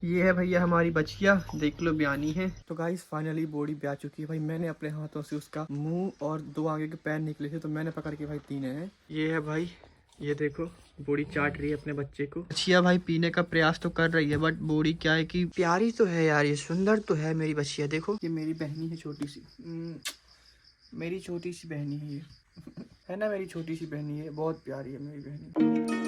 ये है भैया हमारी बछिया, देख लो ब्यानी है। तो गाइस फाइनली बॉडी ब्या चुकी है भाई। मैंने अपने हाथों से उसका मुंह और दो आगे के पैर निकले थे तो मैंने पकड़ के भाई तीने हैं। ये है भाई, ये देखो बॉडी चाट रही है अपने बच्चे को। बछिया भाई पीने का प्रयास तो कर रही है बट बॉडी क्या है कि प्यारी तो है यार, ये सुंदर तो है मेरी बछिया। देखो ये मेरी बहनी है छोटी सी, मेरी छोटी सी बहनी है ये है ना, मेरी छोटी सी बहनी है, बहुत प्यारी है मेरी बहनी।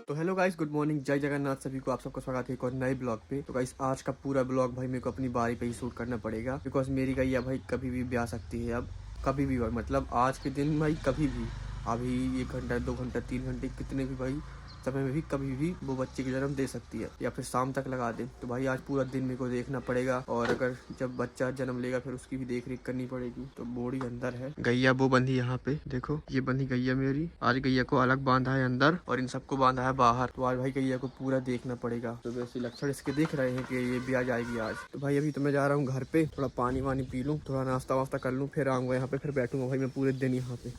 तो हेलो गाइस, गुड मॉर्निंग, जय जगन्नाथ। सभी को आप सबका स्वागत है एक और नए ब्लॉग पे। तो गाइस आज का पूरा ब्लॉग भाई मेरे को अपनी बारी पे ही शूट करना पड़ेगा बिकॉज मेरी गैया भाई कभी भी ब्याह सकती है। अब कभी भी भाई, मतलब आज के दिन भाई कभी भी, अभी 1 घंटा 2 घंटा 3 घंटे कितने भी भाई समय में भी कभी भी वो बच्चे की जन्म दे सकती है या फिर शाम तक लगा दे। तो भाई आज पूरा दिन मेरे को देखना पड़ेगा और अगर जब बच्चा जन्म लेगा फिर उसकी भी देख रेख करनी पड़ेगी। तो बॉडी अंदर है, गैया वो बंधी यहाँ पे, देखो ये बंधी गैया मेरी। आज गैया को अलग बांधा है अंदर और इन सबको बांधा है बाहर। तो आज भाई गैया को पूरा देखना पड़ेगा। तो वैसे लक्षण इसके दिख रहे हैं कि ये भी आ जाएगी आज। तो भाई अभी तो मैं जा रहा हूँ घर पे, थोड़ा पानी वानी पी लूँ, थोड़ा नाश्ता वास्ता कर लूँ, फिर आऊँगा यहाँ पे, फिर बैठूंगा भाई मैं पूरे दिन यहाँ पे।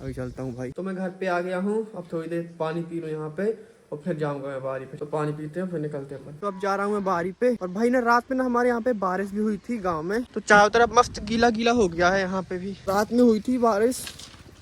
अभी चलता हूँ भाई। तो मैं घर पे आ गया हूँ, अब थोड़ी देर पानी पी लूँ यहाँ पे और फिर जाऊंगा मैं बारी पे। तो पानी पीते हैं फिर निकलते हैं। तो अब जा रहा हूँ मैं बारी पे। और भाई ना रात में ना हमारे यहाँ पे बारिश भी हुई थी गांव में, तो चारों तरफ मस्त गीला गीला हो गया है। यहाँ पे भी रात में हुई थी बारिश,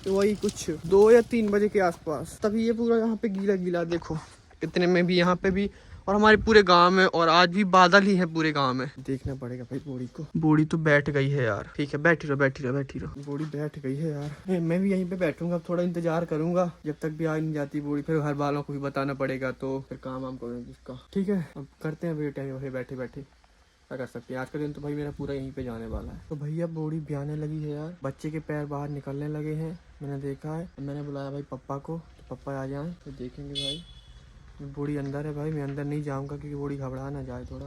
तो वही कुछ 2 या 3 बजे के आसपास, तभी ये पूरा यहाँ पे गीला गीला देखो इतने में भी यहाँ पे भी और हमारे पूरे गांव में। और आज भी बादल ही है पूरे गांव में। देखना पड़ेगा भाई बूढ़ी को। बूढ़ी तो बैठ गई है यार। ठीक है, बैठी रहो बैठी रहो बैठी रहो। बूढ़ी बैठ गई है यार। मैं भी यहीं पे बैठूंगा, थोड़ा इंतजार करूंगा जब तक भी आ नहीं जाती बूढ़ी। फिर घर वालों को भी बताना पड़ेगा, तो फिर काम वाम करेंगे उसका। ठीक है, अब करते हैं वेट टाइम बैठे बैठे। क्या कर सकते हैं, आज का दिन तो भाई मेरा पूरा यहीं पे जाने वाला है। तो भैया बूढ़ी ब्याने लगी है यार, बच्चे के पैर बाहर निकलने लगे हैं, मैंने देखा है। मैंने बुलाया भाई पप्पा को, तो पप्पा आ जाएं तो देखेंगे भाई। बूढ़ी अंदर है भाई, मैं अंदर नहीं जाऊंगा क्योंकि बूढ़ी घबरा ना जाए थोड़ा,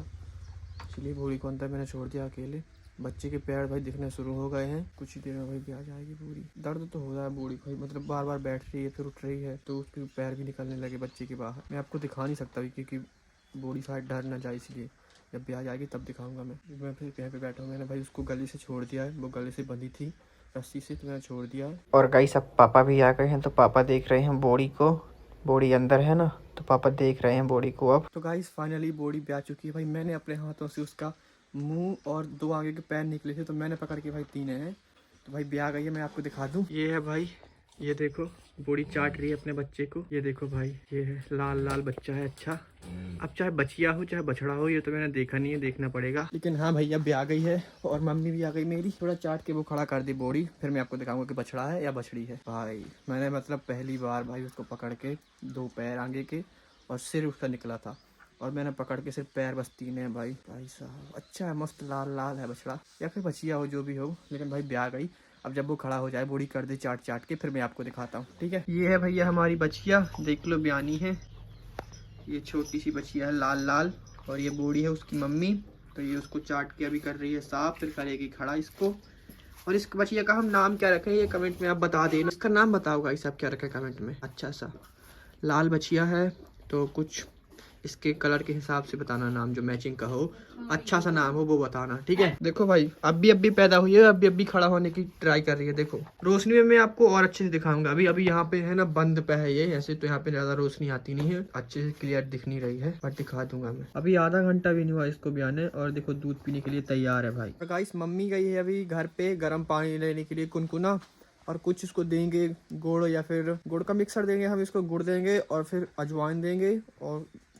इसलिए बूढ़ी को अंदर मैंने छोड़ दिया अकेले। बच्चे के पैर भाई दिखने शुरू हो गए हैं, कुछ ही देर में भाई भी आ जाएगी बूढ़ी। दर्द तो हो रहा है बूढ़ी भाई, मतलब बार बार बैठ रही है फिर उठ रही है, तो उसके पैर भी निकलने लगे बच्चे के बाहर। मैं आपको दिखा नहीं सकता क्योंकि बूढ़ी शायद डर ना जाए, इसलिए जब भी आ जाएगी तब दिखाऊंगा मैं फिर यहाँ पे बैठा हूँ। मैंने भाई उसको गले से छोड़ दिया है, वो गले से बंधी थी रस्सी से, तो मैंने छोड़ दिया है। और गाइस अब पापा भी आ गए हैं, तो पापा देख रहे हैं बॉडी को। बॉडी अंदर है ना, तो पापा देख रहे हैं बॉडी को अब। तो गाइस फाइनली बॉडी ब्या चुकी है भाई। मैंने अपने हाथों से उसका मुंह और 2 आगे के पैर निकले थे तो मैंने पकड़ के भाई तीने हैं। तो भाई ब्या गई है, मैं आपको दिखा दूं। ये है भाई, ये देखो बॉडी चाट रही है अपने बच्चे को। ये देखो भाई, ये है लाल लाल बच्चा है। अच्छा, अब चाहे बचिया हो चाहे बछड़ा हो, ये तो मैंने देखा नहीं है, देखना पड़ेगा। लेकिन हाँ भैया भी आ गई है और मम्मी भी आ गई मेरी। थोड़ा चाट के वो खड़ा कर दी बॉडी, फिर मैं आपको दिखाऊंगा कि बछड़ा है या बछड़ी है। भाई मैंने मतलब पहली बार भाई उसको पकड़ के 2 पैर आगे के और सिर उसका निकला था, और मैंने पकड़ के सिर्फ पैर बस तीन है भाई। भाई साहब अच्छा है, मस्त लाल लाल है बछड़ा या फिर बचिया हो जो भी हो, लेकिन भाई ब्याह गई। अब जब वो खड़ा हो जाए बूढ़ी कर दे चाट चाट के, फिर मैं आपको दिखाता हूँ। ठीक है, ये है भैया हमारी बछिया, देख लो ब्यानी है। ये छोटी सी बछिया है लाल लाल, और ये बूढ़ी है उसकी मम्मी। तो ये उसको चाट के अभी कर रही है साफ, फिर करेगी खड़ा इसको। और इस बछिया का हम नाम क्या रखें ये कमेंट में आप बता देना। इसका नाम बताओ गाइस, आप क्या रखें कमेंट में। अच्छा सा लाल बछिया है, तो कुछ इसके कलर के हिसाब से बताना नाम, जो मैचिंग का हो, अच्छा सा नाम हो वो बताना। ठीक है, देखो भाई अभी पैदा हुई है, अभी खड़ा होने की ट्राई कर रही है। देखो रोशनी में मैं आपको और अच्छे से दिखाऊंगा। अभी यहाँ पे है ना बंद पे है ये, ऐसे तो यहाँ पे ज्यादा रोशनी आती नहीं है, अच्छे से क्लियर दिख नहीं रही है, पर दिखा दूंगा मैं। अभी आधा घंटा भी नहीं हुआ इसको भी आने, और देखो दूध पीने के लिए तैयार है भाई। तो गाइस मम्मी गई है अभी घर पे गर्म पानी लेने के लिए कुनकुना, और कुछ इसको देंगे गुड़, या फिर गुड़ का मिक्सर देंगे हम इसको, गुड़ देंगे और फिर अजवाइन देंगे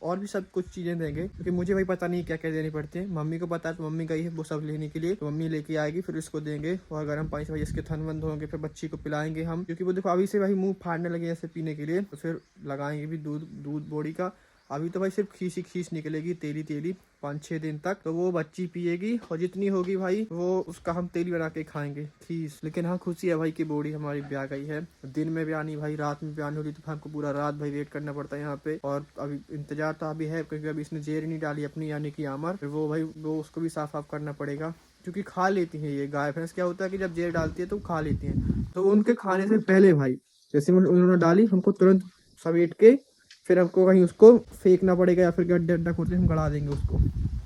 और भी सब कुछ चीज़ें देंगे, क्योंकि मुझे भाई पता नहीं क्या क्या देनी पड़ती है। मम्मी को पता है, तो मम्मी गई है वो सब लेने के लिए, तो मम्मी लेके आएगी, फिर इसको देंगे और गर्म पानी से भाई इसके थन बंद होंगे, फिर बच्ची को पिलाएंगे हम, क्योंकि वो देखो अभी से भाई मुंह फाड़ने लगे ऐसे पीने के लिए। तो फिर लगाएंगे भी दूध बॉडी का। अभी तो भाई सिर्फ खीस ही खीस निकलेगी, तेली तेली 5-6 दिन तक, तो वो बच्ची पिएगी, और जितनी होगी भाई वो उसका हम तेली बना के खाएंगे खीस। लेकिन हाँ खुशी है भाई कि बॉडी हमारी ब्याह गई है। दिन में ब्याह नहीं भाई, रात में ब्याह होती, तो हमको पूरा रात भाई वेट करना पड़ता है यहाँ पे। और अभी इंतजार तो अभी है, क्योंकि अभी इसने जेर नहीं डाली अपनी, यानी कि आमर, फिर वो भाई वो उसको भी साफ साफ करना पड़ेगा, क्योंकि खा लेती हैं ये गाय भैंस। क्या होता है कि जब जेर डालती है तो खा लेती हैं, तो उनके खाने से पहले भाई जैसे उन्होंने डाली, हमको तुरंत समेट के फिर हमको कहीं उसको फेंकना पड़ेगा, या फिर गड्ढा खोद के हम गड़ा देंगे उसको।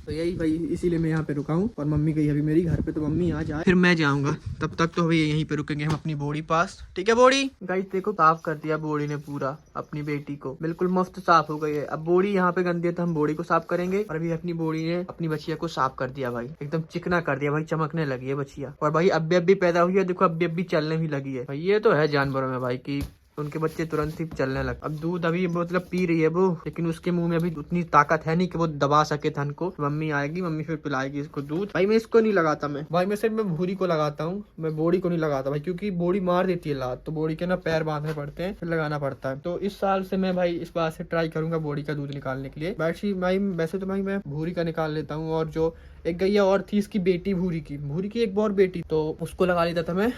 तो तो यही भाई इसीलिए मैं यहाँ पे रुका हूँ और मम्मी गई अभी मेरी घर पे, तो मम्मी आ जाए फिर मैं जाऊंगा। तब तक तो भाई यहीं पे रुकेंगे हम अपनी बोड़ी पास। ठीक है बोड़ी? गाइस देखो साफ कर दिया बोड़ी ने पूरा अपनी बेटी को, बिल्कुल मस्त साफ हो गई है। अब बोड़ी यहाँ पे गंदी है तो हम बोड़ी को साफ करेंगे। और अभी अपनी बोड़ी ने अपनी बच्चिया को साफ कर दिया भाई, एकदम चिकना कर दिया भाई, चमकने लगी है बच्चिया। और भाई अभी पैदा हुई है, देखो अभी चलने भी लगी है भाई। ये तो है जानवरों में भाई की उनके बच्चे तुरंत ही चलने लगे। अब दूध अभी मतलब पी रही है वो, लेकिन उसके मुंह में अभी उतनी ताकत है नहीं कि वो दबा सके थन को। मम्मी आएगी, मम्मी फिर पिलाएगी इसको दूध। भाई मैं इसको नहीं लगाता, मैं सिर्फ मैं भूरी को लगाता हूँ, मैं बोड़ी को नहीं लगाता भाई, क्योंकि बोड़ी मार देती है लात, तो बोड़ी के ना पैर बांधने पड़ते हैं, फिर लगाना पड़ता है। तो इस साल से मैं भाई इस बार से ट्राई करूंगा बोड़ी का दूध निकालने के लिए। वैसे तो भाई मैं भूरी का निकाल लेता हूँ, और जो एक गैया और थी इसकी बेटी भूरी की एक और बेटी, तो उसको लगा लेता था मैं,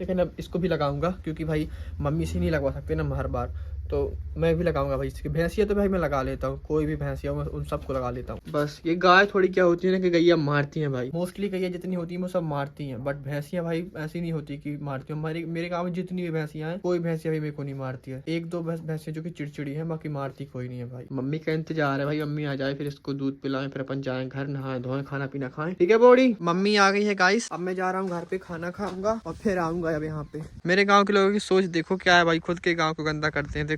लेकिन अब इसको भी लगाऊंगा क्योंकि भाई मम्मी से नहीं लगवा सकते ना हर बार, तो मैं भी लगाऊंगा भाई। इसकी भैंसिया तो भाई मैं लगा लेता हूँ, कोई भी भैंसिया मैं उन सबको लगा लेता हूँ। बस ये गाय थोड़ी क्या होती है ना कि गैया मारती हैं भाई, मोस्टली गैया जितनी होती है वो सब मारती हैं, बट भैंसिया भाई ऐसी नहीं होती कि मारती हूँ। मेरे गाँव में जितनी भी भैंसियाँ हैं, कोई भैंसिया भी मेरे को नहीं मारती है। एक दो भैंसिया जो कि चिड़चिड़ी है, बाकी मारती कोई नहीं है भाई। मम्मी का इंतजार है भाई, मम्मी आ जाए फिर इसको दूध पिलाएं, फिर अपन जाए घर, नहाए धोए, खाना पीना खाएं। ठीक है बॉडी? मम्मी आ गई है गाइस, अब मैं जा रहा हूँ घर पे, खाना खाऊंगा और फिर आऊंगा अब यहाँ पे। मेरे गाँव के लोगों की सोच देखो क्या है भाई, खुद के गाँव को गंदा करते हैं, देखो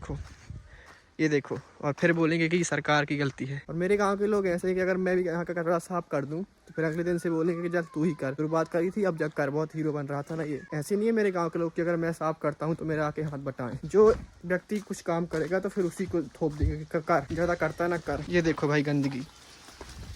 ये देखो, और फिर बोलेंगे कि सरकार की गलती है। और मेरे गांव के लोग ऐसे हैं कि अगर मैं भी यहाँ का कचरा साफ कर दूं तो फिर अगले दिन से बोलेंगे कि चल तू ही कर, शुरुआत करी थी अब जग कर, बहुत हीरो बन रहा था ना ये। ऐसे नहीं है मेरे गांव के लोग कि अगर मैं साफ करता हूँ तो मेरे आके हाथ बटाएं। जो व्यक्ति कुछ काम करेगा तो फिर उसी को थोप देंगे कि कर, ज्यादा करता है ना कर। ये देखो भाई गंदगी,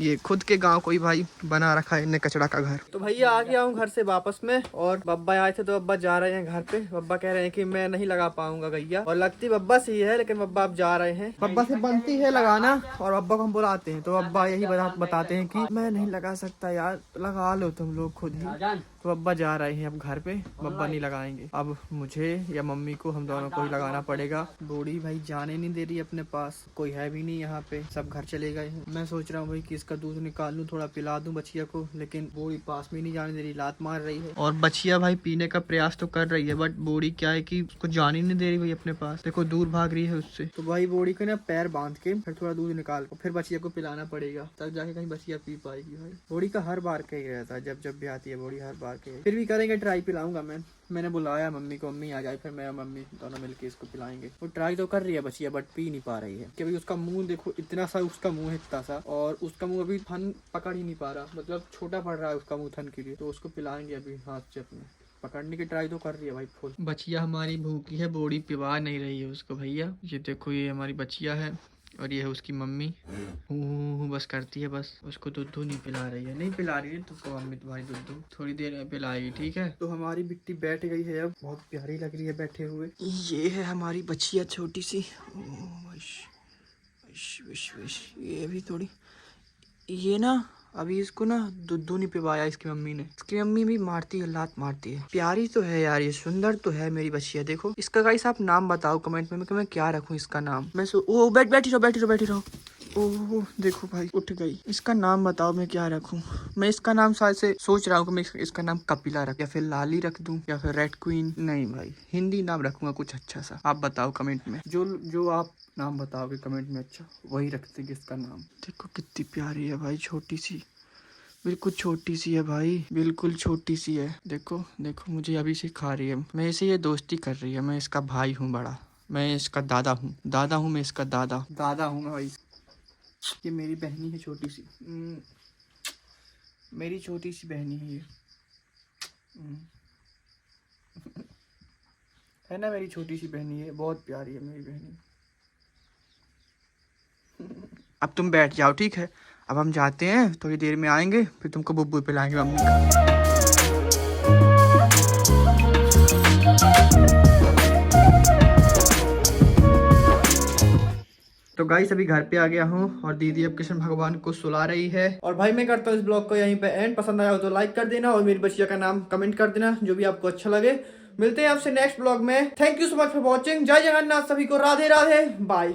ये खुद के गांव को ही भाई बना रखा है इनने कचड़ा का घर। तो भैया आ गया हूँ घर से वापस में, और बब्बा आए थे तो बब्बा जा रहे हैं घर पे। बब्बा कह रहे हैं कि मैं नहीं लगा पाऊंगा गैया, और लगती बब्बा से ही है, लेकिन बब्बा अब जा रहे हैं। बब्बा से बनती है लगाना, और बब्बा को हम बुलाते हैं तो बब्बा यही बताते हैं कि मैं नहीं लगा सकता यार, लगा लो तुम लोग खुद ही। तो बब्बा जा रहे हैं अब घर पे, बब्बा नहीं लगाएंगे। अब मुझे या मम्मी को, हम दोनों को ही लगाना पड़ेगा। बूढ़ी भाई जाने नहीं दे रही अपने पास, कोई है भी नहीं यहाँ पे, सब घर चले गए हैं। मैं सोच रहा हूँ भाई कि इसका दूध निकाल लूँ, थोड़ा पिला दूं बच्चिया को, लेकिन बूढ़ी पास में नहीं जाने दे रही, लात मार रही है। और बच्चिया भाई पीने का प्रयास तो कर रही है, बट बूढ़ी क्या है कि उसको जाने नहीं दे रही भाई अपने पास, देखो दूर भाग रही है उससे। तो भाई बूढ़ी को ना पैर बांध के फिर थोड़ा दूध निकाल फिर बच्चिया को पिलाना पड़ेगा, तब जाके कहीं बच्चिया पी पाएगी। भाई बूढ़ी का हर बार का ही रहता है, जब भी आती है बूढ़ी हर बार के। फिर भी करेंगे ट्राई, पिलाऊंगा मैंने बुलाया मम्मी को, मम्मी आ जाए फिर मैं और मम्मी दोनों मिलके इसको पिलाएंगे। वो ट्राई तो कर रही है बच्चिया, बट पी नहीं पा रही है कि भाई उसका मुंह देखो, इतना सा उसका मुंह है, इतना सा, और उसका मुंह अभी थन पकड़ ही नहीं पा रहा, मतलब छोटा पड़ रहा है उसका मुंह थन के लिए। तो उसको पिलाएंगे अभी हाथ से अपने, पकड़ने की ट्राई तो कर रही है भाई फुल। बच्चिया हमारी भूखी है, बूढ़ी पिवा नहीं रही है उसको भैया। ये देखो ये हमारी बच्चिया है, और ये है उसकी मम्मी, हूँ बस करती है, बस उसको दूध नहीं पिला रही है, नहीं पिला रही है तो मम्मी तुम्हारी दूध थोड़ी देर में पिलाएगी, ठीक है। तो हमारी बिट्टी बैठ गई है, अब बहुत प्यारी लग रही है बैठे हुए। ये है हमारी बच्चिया छोटी सी, ये भी थोड़ी, ये ना अभी इसको ना दूध नहीं पिवाया इसकी मम्मी ने। इसकी मम्मी भी मारती है, लात मारती है। प्यारी तो है यार, ये सुंदर तो है मेरी बच्चिया। देखो इसका गाइस आप नाम बताओ कमेंट में कि मैं क्या रखूं इसका नाम। मैं बैठी रहो। ओह देखो भाई उठ गई। इसका नाम बताओ मैं क्या रखूं। मैं इसका नाम शायद से सोच रहा हूँ कि मैं इसका नाम कपिला रख, या फिर लाली रख दूं, या फिर रेड क्वीन। नहीं भाई हिंदी नाम रखूंगा कुछ अच्छा सा। आप बताओ कमेंट में, जो आप नाम बताओगे कमेंट में अच्छा वही रख देंगे इसका नाम। देखो कितनी प्यारी है भाई, छोटी सी, बिल्कुल छोटी सी है भाई, बिल्कुल छोटी सी है। देखो मुझे अभी सिखा रही है, मैं इसे ये दोस्ती कर रही है। मैं इसका भाई हूँ बड़ा, मैं इसका दादा हूँ मैं इसका दादा हूँ भाई। ये मेरी बहनी है छोटी सी, मेरी छोटी सी बहनी है ये, है ना मेरी छोटी सी बहनी है, बहुत प्यारी है मेरी बहनी। अब तुम बैठ जाओ ठीक है, अब हम जाते हैं, थोड़ी देर में आएंगे, फिर तुमको बुब्बू पिलाएंगे मम्मी का। तो गाइस अभी घर पे आ गया हूँ, और दीदी अब कृष्ण भगवान को सुला रही है। और भाई मैं करता हूँ इस ब्लॉग को यहीं पे एंड। पसंद आया हो तो लाइक कर देना, और मेरी बच्चिया का नाम कमेंट कर देना, जो भी आपको अच्छा लगे। मिलते हैं आपसे नेक्स्ट ब्लॉग में। Thank you so much for watching. जय जगन्नाथ, सभी को राधे राधे, बाय।